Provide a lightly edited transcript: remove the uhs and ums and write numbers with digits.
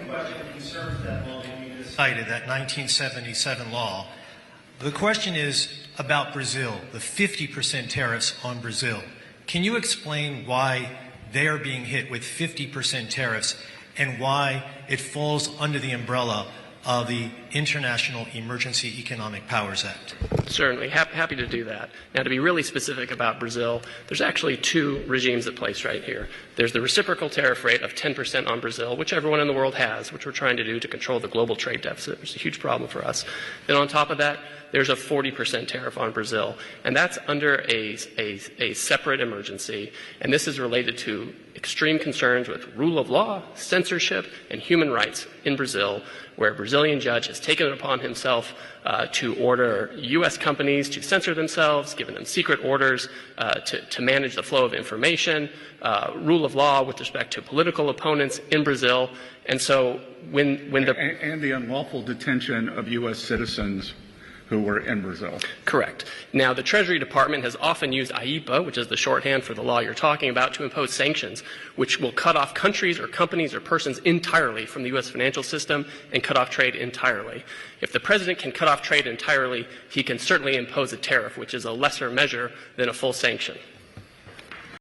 question concerns that law that you just cited, that 1977 law. The question is about Brazil, the 50% tariffs on Brazil. Can you explain why they are being hit with 50% tariffs and why it falls under the umbrella of the International Emergency Economic Powers Act? Certainly. Happy to do that. Now, to be really specific about Brazil, there's actually two regimes at place right here. There's the reciprocal tariff rate of 10% on Brazil, which everyone in the world has, which we're trying to do to control the global trade deficit, which is a huge problem for us. Then on top of that, there's a 40% tariff on Brazil, and that's under a separate emergency, and this is related to extreme concerns with rule of law, censorship, and human rights in Brazil, where a Brazilian judge has taken it upon himself to order U.S. companies to censor themselves, given them secret orders to manage the flow of information, rule of law with respect to political opponents in Brazil, and so when the... And the unlawful detention of U.S. citizens who were in Brazil. Correct. Now, the Treasury Department has often used IEPA, which is the shorthand for the law you're talking about, to impose sanctions, which will cut off countries or companies or persons entirely from the U.S. financial system and cut off trade entirely. If the president can cut off trade entirely, he can certainly impose a tariff, which is a lesser measure than a full sanction.